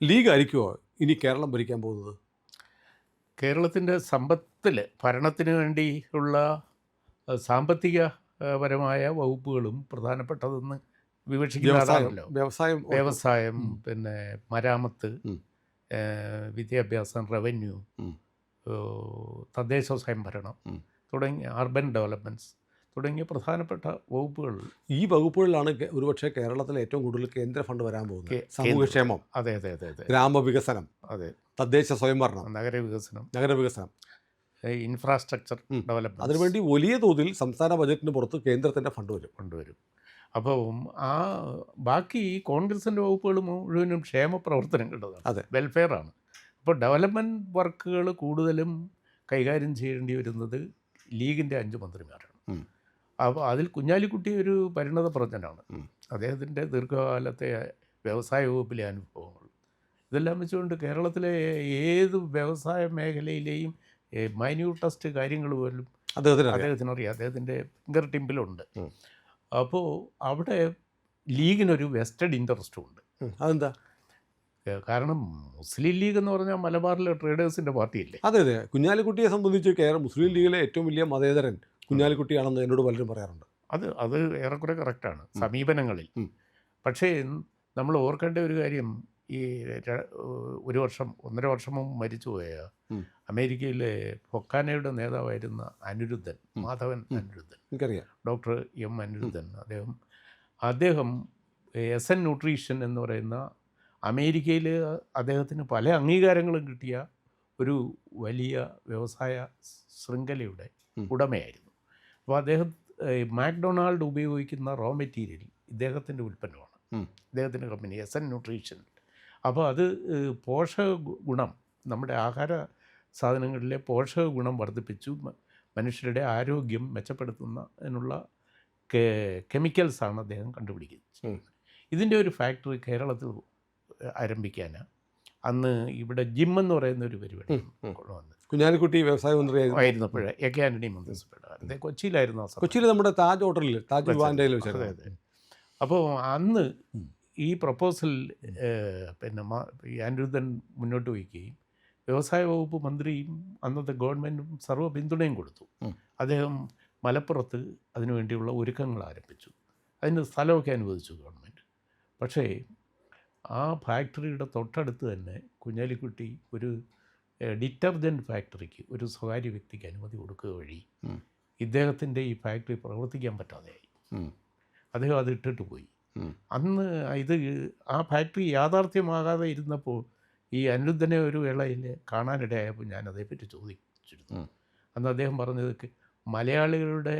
League ആയിരിക്കുമോ ഇനി കേരളം ഭരിക്കാൻ പോകുന്നത്? കേരളത്തിൻ്റെ സമ്പത്തിൽ ഭരണത്തിന് വേണ്ടി ഉള്ള സാമ്പത്തിക പരമായ വകുപ്പുകളും പ്രധാനപ്പെട്ടതെന്ന് വിവക്ഷിക്കുന്ന വ്യവസായം ആളാണല്ലോ. വ്യവസായം ഒട്ടും. വ്യവസായം, ഉം, പിന്നെ മരാമത്ത്, ഉം, വിദ്യാഭ്യാസം, റവന്യൂ, ഉം, തദ്ദേശ സ്വയംഭരണം ഉം. തുടങ്ങിയ അർബൻ ഡെവലപ്മെൻറ്റ്സ് തുടങ്ങിയ പ്രധാനപ്പെട്ട വകുപ്പുകൾ ഈ വകുപ്പുകളിലാണ് ഒരുപക്ഷെ കേരളത്തിൽ ഏറ്റവും കൂടുതൽ കേന്ദ്ര ഫണ്ട് വരാൻ പോകുന്നത്. കേന്ദ്രം. സാമൂഹ്യക്ഷേമം, അതെ അതെ അതെ അതെ ഗ്രാമവികസനം, അതെ. തദ്ദേശ സ്വയംഭരണം, നഗരവികസനം, നഗരവികസനം. ഇൻഫ്രാസ്ട്രക്ചർ ഡെവലപ്മെൻറ്റ്സ് അതിനുവേണ്ടി വലിയ തോതിൽ സംസ്ഥാന ബജറ്റിന് പുറത്ത് കേന്ദ്രത്തിൻ്റെ ഫണ്ട് വരും. കൊണ്ടുവരും. അപ്പം ആ ബാക്കി ഈ കോൺഗ്രസിൻ്റെ വകുപ്പുകൾ മുഴുവനും ക്ഷേമ പ്രവർത്തനങ്ങളുടേതാണ്, അതെ. വെൽഫെയറാണ്. അപ്പോൾ ഡെവലപ്മെൻറ്റ് വർക്കുകൾ കൂടുതലും കൈകാര്യം ചെയ്യേണ്ടി വരുന്നത് ലീഗിൻ്റെ 5 മന്ത്രിമാരാണ്. ഉം, അപ്പോൾ അതിൽ കുഞ്ഞാലിക്കുട്ടി ഒരു പരിണത പ്രജ്ഞനാണ്. ഉം. അദ്ദേഹത്തിൻ്റെ ദീർഘകാലത്തെ വ്യവസായ വകുപ്പിലെ അനുഭവങ്ങൾ ഇതെല്ലാം വെച്ചുകൊണ്ട് കേരളത്തിലെ ഏത് വ്യവസായ മേഖലയിലെയും മൈന്യൂട്ടസ്റ്റ് കാര്യങ്ങൾ പോലും അദ്ദേഹത്തിനറിയാം. അദ്ദേഹത്തിനറിയാം. അദ്ദേഹത്തിൻ്റെ ഫിംഗർ ടിമ്പിലുണ്ട്. ഉം. അപ്പോൾ അവിടെ ലീഗിനൊരു വെസ്റ്റഡ് ഇൻട്രസ്റ്റും ഉണ്ട്. അതെന്താ? കാരണം മുസ്ലിം ലീഗ് എന്ന് പറഞ്ഞാൽ മലബാറിലെ ട്രേഡേഴ്സിൻ്റെ പാർട്ടിയല്ലേ. അതെ അതെ, കുഞ്ഞാലിക്കുട്ടിയെ സംബന്ധിച്ച് മുസ്ലിം ലീഗിലെ ഏറ്റവും വലിയ മതേതരൻ കുഞ്ഞാലിക്കുട്ടിയാണെന്ന് എന്നോട് പലരും പറയാറുണ്ട്. അത് ഏറെക്കുറെ കറക്റ്റാണ് സമീപനങ്ങളിൽ. ഉം. പക്ഷേ നമ്മൾ ഓർക്കേണ്ട ഒരു കാര്യം, ഈ ഒരു വർഷം 1.5 വർഷം മുമ്പ് മരിച്ചുപോയ ഉം. അമേരിക്കയിലെ ഫൊക്കാനയുടെ നേതാവായിരുന്ന അനിരുദ്ധൻ, മാധവൻ അനിരുദ്ധൻ, എനിക്കറിയാം. ഡോക്ടർ എം അനിരുദ്ധൻ, അദ്ദേഹം SN ന്യൂട്രീഷൻ എന്ന് പറയുന്ന അമേരിക്കയിൽ അദ്ദേഹത്തിന് പല അംഗീകാരങ്ങളും കിട്ടിയ ഒരു വലിയ വ്യവസായ ശൃംഖലയുടെ ഉടമയായിരുന്നു. അപ്പോൾ അദ്ദേഹം മാക്ഡൊണാൾഡ് ഉപയോഗിക്കുന്ന റോ മെറ്റീരിയൽ ഇദ്ദേഹത്തിൻ്റെ ഉൽപ്പന്നമാണ്, ഇദ്ദേഹത്തിൻ്റെ കമ്പനി SN ന്യൂട്രീഷൻ. അപ്പോൾ അത് പോഷക ഗുണം, നമ്മുടെ ആഹാര സാധനങ്ങളിലെ പോഷക ഗുണം വർദ്ധിപ്പിച്ചു മനുഷ്യരുടെ ആരോഗ്യം മെച്ചപ്പെടുത്തുന്നതിനുള്ള കെമിക്കൽസാണ് അദ്ദേഹം കണ്ടുപിടിക്കുന്നത്. ഇതിൻ്റെ ഒരു ഫാക്ടറി കേരളത്തിൽ ആരംഭിക്കാൻ അന്ന് ഇവിടെ ജിം എന്ന് പറയുന്ന ഒരു പരിപാടി കൊണ്ടുവന്നത് കുഞ്ഞാലിക്കുട്ടി വ്യവസായ മന്ത്രി ആയിരുന്നപ്പോഴേ AK ആൻ്റണി മന്ത്രിസഭയുടെ കൊച്ചിയിലായിരുന്നു ആ സമയം. കൊച്ചിയിൽ നമ്മുടെ താജ് ഹോട്ടലിൽ, താജ് വിവാൻ്റെ അതെ അതെ. അപ്പോൾ അന്ന് ഈ പ്രപ്പോസൽ പിന്നെ ഈ അനിരുദ്ധൻ മുന്നോട്ട് വയ്ക്കുകയും വ്യവസായ വകുപ്പ് മന്ത്രിയും അന്നത്തെ ഗവൺമെൻറ്റും സർവ്വ പിന്തുണയും കൊടുത്തു. അദ്ദേഹം മലപ്പുറത്ത് അതിനുവേണ്ടിയുള്ള ഒരുക്കങ്ങൾ ആരംഭിച്ചു. അതിന് സ്ഥലമൊക്കെ അനുവദിച്ചു ഗവൺമെൻറ്. പക്ഷേ ആ ഫാക്ടറിയുടെ തൊട്ടടുത്ത് തന്നെ കുഞ്ഞാലിക്കുട്ടി ഒരു ഡിറ്റർജൻറ്റ് ഫാക്ടറിക്ക് ഒരു സ്വകാര്യ വ്യക്തിക്ക് അനുമതി കൊടുക്കുക വഴി ഇദ്ദേഹത്തിൻ്റെ ഈ ഫാക്ടറി പ്രവർത്തിക്കാൻ പറ്റാതെയായി. അദ്ദേഹം അത് ഇട്ടിട്ട് പോയി. അന്ന് ആ ഫാക്ടറി യാഥാർത്ഥ്യമാകാതെ ഇരുന്നപ്പോൾ ഈ അനിരുദ്ധനെ ഒരു വേളയിൽ കാണാനിടയായപ്പോൾ ഞാൻ അതേപ്പറ്റി ചോദിച്ചിരുന്നു. അന്ന് അദ്ദേഹം പറഞ്ഞത് മലയാളികളുടെ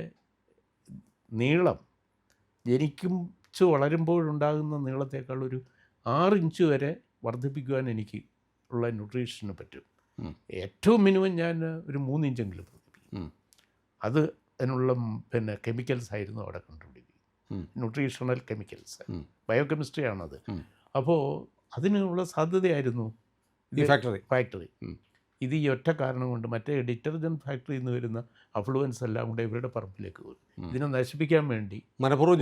നീളം ജനിച്ചു വളരുമ്പോഴുണ്ടാകുന്ന നീളത്തേക്കാൾ ഒരു 6 ഇഞ്ച് വരെ വർദ്ധിപ്പിക്കുവാൻ എനിക്ക് ഉള്ള ന്യൂട്രീഷന് പറ്റും. ഏറ്റവും മിനിമം ഞാൻ ഒരു 3 ഇഞ്ചെങ്കിലും വർദ്ധിപ്പിക്കും. അത് അതിനുള്ള പിന്നെ കെമിക്കൽസ് ആയിരുന്നു അവിടെ കണ്ടുപിടിക്കുക, ന്യൂട്രീഷണൽ കെമിക്കൽസ്, ബയോകെമിസ്ട്രി ആണത്. അപ്പോൾ അതിനുള്ള സാധ്യതയായിരുന്നു ഈ ഫാക്ടറി. ഇത് ഈ ഒറ്റ കാരണം കൊണ്ട് മറ്റേ ഡിറ്റർജൻറ്റ് ഫാക്ടറിയിൽ നിന്ന് വരുന്ന അഫ്ലുവൻസ് എല്ലാം കൂടെ ഇവരുടെ പറമ്പിലേക്ക് വരും. ഇതിനെ നശിപ്പിക്കാൻ വേണ്ടി മനഃപൂർവ്വം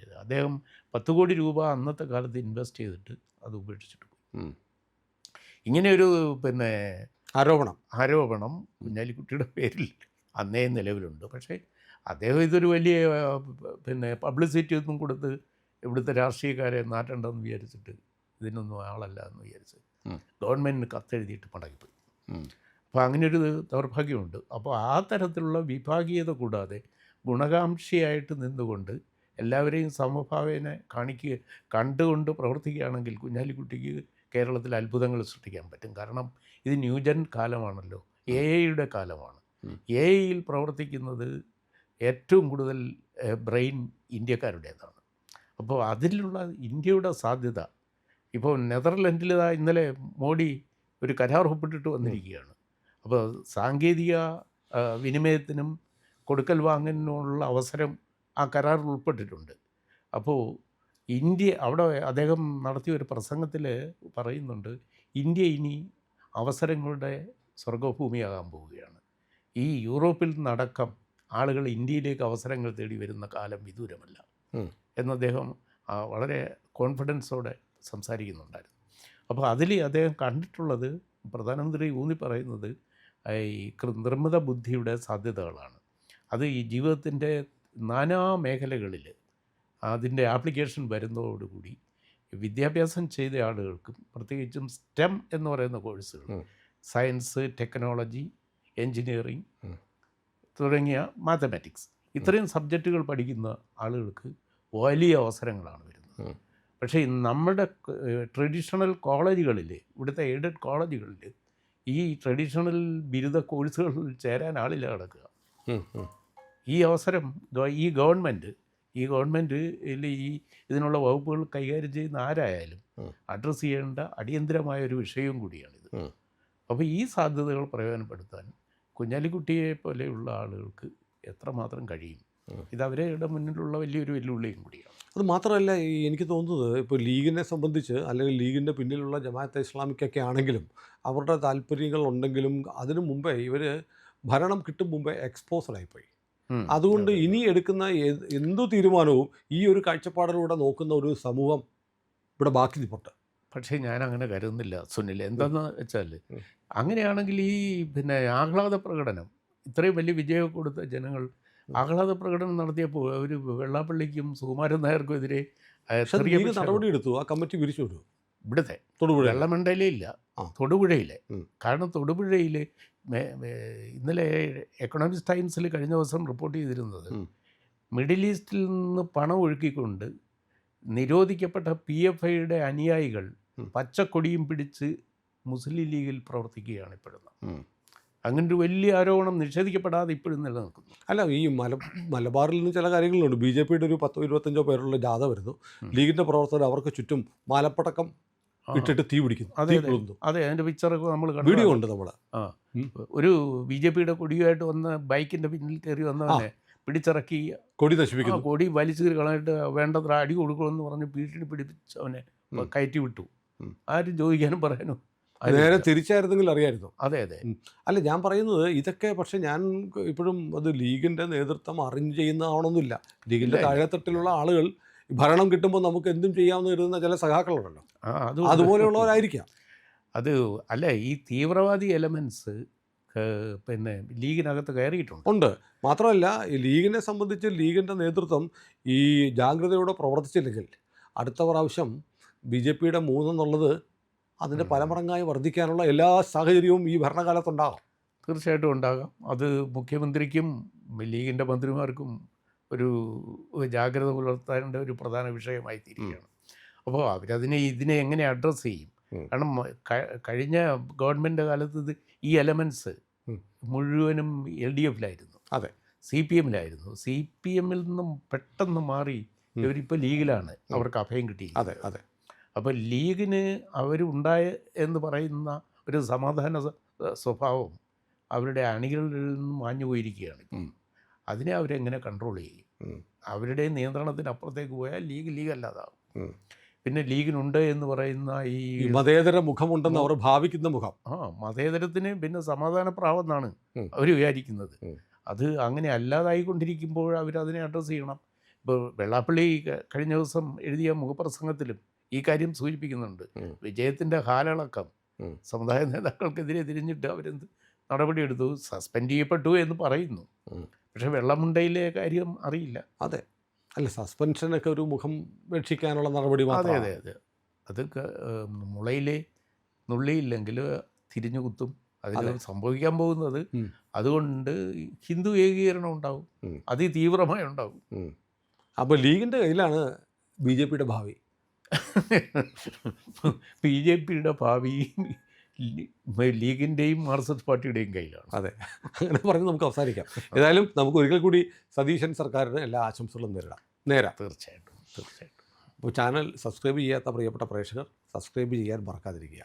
ചെയ്ത് അദ്ദേഹം 10 കോടി രൂപ അന്നത്തെ കാലത്ത് ഇൻവെസ്റ്റ് ചെയ്തിട്ട് അത് ഉപേക്ഷിച്ചിട്ട് പോയി. ഇങ്ങനെയൊരു പിന്നെ ആരോപണം കുഞ്ഞാലിക്കുട്ടിയുടെ പേരിൽ അന്നേ നിലവിലുണ്ട്. പക്ഷേ അദ്ദേഹം ഇതൊരു വലിയ പിന്നെ പബ്ലിസിറ്റി ഒന്നും കൊടുത്ത് ഇവിടുത്തെ രാഷ്ട്രീയക്കാരെ നാട്ടണ്ടെന്ന് വിചാരിച്ചിട്ട് ഇതിനൊന്നും ആളല്ല എന്ന് വിചാരിച്ച് ഗവൺമെൻറ്റിന് കത്തെഴുതിയിട്ട് മടങ്ങിപ്പോയി. അപ്പോൾ അങ്ങനെയൊരു ദൗർഭാഗ്യമുണ്ട്. അപ്പോൾ ആ തരത്തിലുള്ള വിഭാഗീയത കൂടാതെ ഗുണകാംക്ഷിയായിട്ട് നിന്നുകൊണ്ട് എല്ലാവരെയും സമഭാവേന കണ്ടുകൊണ്ട് പ്രവർത്തിക്കുകയാണെങ്കിൽ കുഞ്ഞാലിക്കുട്ടിക്ക് കേരളത്തിൽ അത്ഭുതങ്ങൾ സൃഷ്ടിക്കാൻ പറ്റും. കാരണം ഇത് ന്യൂജൻ കാലമാണല്ലോ, AI കാലമാണ്. AI പ്രവർത്തിക്കുന്നത് ഏറ്റവും കൂടുതൽ ബ്രെയിൻ ഇന്ത്യക്കാരുടേതാണ്. അപ്പോൾ അതിലുള്ള ഇന്ത്യയുടെ സാധ്യത ഇപ്പോൾ നെതർലൻഡിൽ ഇന്നലെ മോഡി ഒരു കരാർ ഒപ്പിട്ടിട്ട് വന്നിരിക്കുകയാണ്. അപ്പോൾ സാങ്കേതിക വിനിമയത്തിനും കൊടുക്കൽ വാങ്ങലിനുമുള്ള അവസരം ആ കരാറിൽ ഉൾപ്പെട്ടിട്ടുണ്ട്. അപ്പോൾ അവിടെ അദ്ദേഹം നടത്തിയ ഒരു പ്രസംഗത്തിൽ പറയുന്നുണ്ട്, ഇന്ത്യ ഇനി അവസരങ്ങളുടെ സ്വർഗഭൂമിയാകാൻ പോവുകയാണ്. ഈ യൂറോപ്പിൽ നിന്നടക്കം ആളുകൾ ഇന്ത്യയിലേക്ക് അവസരങ്ങൾ തേടി വരുന്ന കാലം വിദൂരമല്ല എന്ന് അദ്ദേഹം വളരെ കോൺഫിഡൻസോടെ സംസാരിക്കുന്നുണ്ടായിരുന്നു. അപ്പോൾ അതിൽ അദ്ദേഹം കണ്ടിട്ടുള്ളത് പ്രധാനമന്ത്രി ഊന്നി പറയുന്നത് ഈ നിർമ്മിത ബുദ്ധിയുടെ സാധ്യതകളാണ്. അത് ഈ ജീവിതത്തിൻ്റെ നാനാ മേഖലകളിൽ അതിൻ്റെ ആപ്ലിക്കേഷൻ വരുന്നതോടുകൂടി വിദ്യാഭ്യാസം ചെയ്ത ആളുകൾക്കും പ്രത്യേകിച്ചും സ്റ്റെം എന്ന് പറയുന്ന കോഴ്സുകൾ, സയൻസ്, ടെക്നോളജി, എൻജിനീയറിങ് തുടങ്ങിയ മാത്തമാറ്റിക്സ്, ഇത്രയും സബ്ജക്റ്റുകൾ പഠിക്കുന്ന ആളുകൾക്ക് വലിയ അവസരങ്ങളാണ് വരുന്നത്. പക്ഷേ നമ്മുടെ ട്രഡീഷണൽ കോളേജുകളിൽ, ഇവിടുത്തെ എയ്ഡഡ് കോളേജുകളിൽ ഈ ട്രഡീഷണൽ ബിരുദ കോഴ്സുകളിൽ ചേരാൻ ആളില്ല കിടക്കുക. ഈ അവസരം ഈ ഗവൺമെൻറ് ഈ ഇതിനുള്ള വകുപ്പുകൾ കൈകാര്യം ചെയ്യുന്ന ആരായാലും അഡ്രസ്സ് ചെയ്യേണ്ട അടിയന്തരമായ ഒരു വിഷയവും കൂടിയാണിത്. അപ്പോൾ ഈ സാധ്യതകൾ പ്രയോജനപ്പെടുത്താൻ കുഞ്ഞാലിക്കുട്ടിയെ പോലെയുള്ള ആളുകൾക്ക് എത്രമാത്രം കഴിയും? ഇത് അവരുടെ മുന്നിലുള്ള വലിയൊരു വെല്ലുവിളിയും കൂടിയാണ്. അത് മാത്രമല്ല, എനിക്ക് തോന്നുന്നത് ഇപ്പോൾ ലീഗിനെ സംബന്ധിച്ച് അല്ലെങ്കിൽ ലീഗിൻ്റെ പിന്നിലുള്ള ജമാഅത്തെ ഇസ്ലാമിക്കൊക്കെ ആണെങ്കിലും അവരുടെ താല്പര്യങ്ങൾ ഉണ്ടെങ്കിലും അതിനു മുമ്പേ ഇവർ ഭരണം കിട്ടും മുമ്പേ എക്സ്പോസ്ഡായിപ്പോയി. അതുകൊണ്ട് ഇനി എടുക്കുന്ന എന്തു തീരുമാനവും ഈ ഒരു കാഴ്ചപ്പാടിലൂടെ നോക്കുന്ന ഒരു സമൂഹം ഇവിടെ ബാക്കി നിൽപ്പുണ്ട്. പക്ഷേ ഞാൻ അങ്ങനെ കരുതുന്നില്ല സുനിൽ. എന്താണെന്ന് വെച്ചാൽ അങ്ങനെയാണെങ്കിൽ ഈ ആഹ്ലാദ പ്രകടനം, ഇത്രയും വലിയ വിജയം കൊടുത്ത ജനങ്ങൾ ആഹ്ലാദ പ്രകടനം നടത്തിയപ്പോൾ അവർ വെള്ളാപ്പള്ളിക്കും സുകുമാരൻ നായർക്കും എതിരെ നടപടി എടുത്തു. ആ കമ്മിറ്റി പിരിച്ചു വിട്ടു. ഇവിടുത്തെ തൊടുപുഴ, വെള്ളമണ്ടയിലേ ഇല്ല, തൊടുപുഴയിലെ. കാരണം തൊടുപുഴയിൽ ഇന്നലെ എക്കണോമിക്സ് ടൈംസിൽ കഴിഞ്ഞ ദിവസം റിപ്പോർട്ട് ചെയ്തിരുന്നത് മിഡിൽ ഈസ്റ്റിൽ നിന്ന് പണം ഒഴുക്കിക്കൊണ്ട് നിരോധിക്കപ്പെട്ട PFIയുടെ അനുയായികൾ പച്ചക്കൊടിയും പിടിച്ച് മുസ്ലിം ലീഗിൽ പ്രവർത്തിക്കുകയാണ് ഇപ്പോഴും. അങ്ങനെ ഒരു വലിയ ആരോപണം നിഷേധിക്കപ്പെടാതെ ഇപ്പോഴും നിലനിൽക്കുന്നു. അല്ല, ഈ മലബാറിൽ നിന്ന് ചില കാര്യങ്ങളുണ്ട്. BJPയുടെ ഒരു 10-25 പേരുള്ള ജാഥ വരുന്നു. ലീഗിൻ്റെ പ്രവർത്തകർ അവർക്ക് ചുറ്റും മാലപ്പടക്കം ഇട്ടിട്ട് തീ പിടിക്കുന്നു. അതെ, അതിൻ്റെ പിക്ചറൊക്കെ നമ്മൾ വീഡിയോ ഉണ്ട്. നമ്മൾ ഒരു BJPയുടെ കൊടിയുമായിട്ട് വന്ന ബൈക്കിൻ്റെ പിന്നിൽ കയറി വന്നവനെ പിടിച്ചിറക്കി കൊടി നശിപ്പിക്കുന്നു. കൊടി വലിച്ചു കളഞ്ഞിട്ട് വേണ്ടത്ര അടി കൊടുക്കണമെന്ന് പറഞ്ഞ് ഭീഷണി പിടിപ്പിച്ച് അവനെ കയറ്റി വിട്ടു. ആരും ചോദിക്കാനും പറയാനും. നേരെ തിരിച്ചായിരുന്നെങ്കിൽ അറിയായിരുന്നു. അതെ. അല്ല, ഞാൻ പറയുന്നത് ഇതൊക്കെ, പക്ഷെ ഞാൻ ഇപ്പോഴും അത് ലീഗിൻ്റെ നേതൃത്വം അറിഞ്ഞ് ചെയ്യുന്നതാണെന്നില്ല. ലീഗിൻ്റെ താഴെത്തട്ടിലുള്ള ആളുകൾ ഭരണം കിട്ടുമ്പോൾ നമുക്ക് എന്തും ചെയ്യാമെന്ന് കരുതുന്ന ചില സഖാക്കളുണ്ടല്ലോ, അതുപോലെയുള്ളവരായിരിക്കാം. അത് അല്ല, ഈ തീവ്രവാദി എലമെൻറ്റ്സ് ലീഗിനകത്ത് കയറിയിട്ടുണ്ട്. മാത്രമല്ല, ഈ ലീഗിനെ സംബന്ധിച്ച് ലീഗിൻ്റെ നേതൃത്വം ഈ ജാഗ്രതയോടെ പ്രവർത്തിച്ചില്ലെങ്കിൽ അടുത്ത പ്രാവശ്യം BJPയുടെ 3 എന്നുള്ളത് അതിൻ്റെ പലമടങ്ങായി വർദ്ധിക്കാനുള്ള എല്ലാ സാഹചര്യവും ഈ ഭരണകാലത്തുണ്ടാകാം. തീർച്ചയായിട്ടും ഉണ്ടാകാം. അത് മുഖ്യമന്ത്രിക്കും ലീഗിൻ്റെ മന്ത്രിമാർക്കും ഒരു ജാഗ്രത പുലർത്തേണ്ട ഒരു പ്രധാന വിഷയമായി തീരുകയാണ്. അപ്പോൾ ഇതിനെ എങ്ങനെ അഡ്രസ്സ് ചെയ്യും? കാരണം കഴിഞ്ഞ ഗവൺമെൻറ് കാലത്ത് ഈ എലമെൻറ്റ്സ് മുഴുവനും LDFിലായിരുന്നു. അതെ, CPMിലായിരുന്നു. CPMൽ നിന്നും പെട്ടെന്ന് മാറി ഇവരിപ്പോൾ ലീഗിലാണ്. അവർക്ക് അഭയം കിട്ടി. അതെ. അപ്പോൾ ലീഗിന് അവരുണ്ടായ എന്ന് പറയുന്ന ഒരു സമാധാന സ്വഭാവം അവരുടെ അണികളിൽ നിന്നും മാഞ്ഞു പോയിരിക്കുകയാണ്. അതിനെ അവരെങ്ങനെ കൺട്രോൾ ചെയ്യും? അവരുടെ നിയന്ത്രണത്തിനപ്പുറത്തേക്ക് പോയാൽ ലീഗ് അല്ലാതാവും. പിന്നെ ലീഗിനുണ്ട് എന്ന് പറയുന്ന ഈ മതേതര മുഖമുണ്ടെന്ന് അവർ ഭാവിക്കുന്ന മുഖം, മതേതരത്തിന് പിന്നെ സമാധാന പ്രാവെന്നാണ് അവർ വിചാരിക്കുന്നത്. അത് അങ്ങനെ അല്ലാതായിക്കൊണ്ടിരിക്കുമ്പോൾ അവരതിനെ അഡ്രസ്സ് ചെയ്യണം. ഇപ്പോൾ വെള്ളാപ്പള്ളി കഴിഞ്ഞ ദിവസം എഴുതിയ മുഖപ്രസംഗത്തിലും ഈ കാര്യം സൂചിപ്പിക്കുന്നുണ്ട്. വിജയത്തിൻ്റെ ഹാലളക്കം സമുദായ നേതാക്കൾക്കെതിരെ തിരിഞ്ഞിട്ട് അവരെന്ത് നടപടിയെടുത്തു, സസ്പെൻഡ് ചെയ്യപ്പെട്ടു എന്ന് പറയുന്നു. പക്ഷേ വെള്ളമുണ്ടയിലെ കാര്യം അറിയില്ല. അതെ, അല്ല, സസ്പെൻഷനൊക്കെ ഒരു മുഖം രക്ഷിക്കാനുള്ള നടപടി മാത്രം. അതെ. അത് മുളയിലെ നുള്ളിയില്ലെങ്കിൽ തിരിഞ്ഞു കുത്തും. അതിൽ സംഭവിക്കാൻ പോകുന്നത് അതുകൊണ്ട് ഹിന്ദു ഏകീകരണം ഉണ്ടാവും, അതിതീവ്രമായി ഉണ്ടാവും. അപ്പോൾ ലീഗിൻ്റെ കയ്യിലാണ് BJPയുടെ ഭാവി. BJPയുടെ ഭാവി ലീഗിൻ്റെയും മാർക്സിസ്റ്റ് പാർട്ടിയുടെയും കയ്യിലാണ്. അതെ, അങ്ങനെ പറഞ്ഞ് നമുക്ക് അവസാനിക്കാം. ഏതായാലും നമുക്ക് ഒരിക്കൽ കൂടി സതീശൻ സർക്കാരിന് എല്ലാ ആശംസകളും നേരാം. തീർച്ചയായിട്ടും. അപ്പോൾ ചാനൽ സബ്സ്ക്രൈബ് ചെയ്യാത്ത പ്രിയപ്പെട്ട പ്രേക്ഷകർ സബ്സ്ക്രൈബ് ചെയ്യാൻ മറക്കാതിരിക്കുക.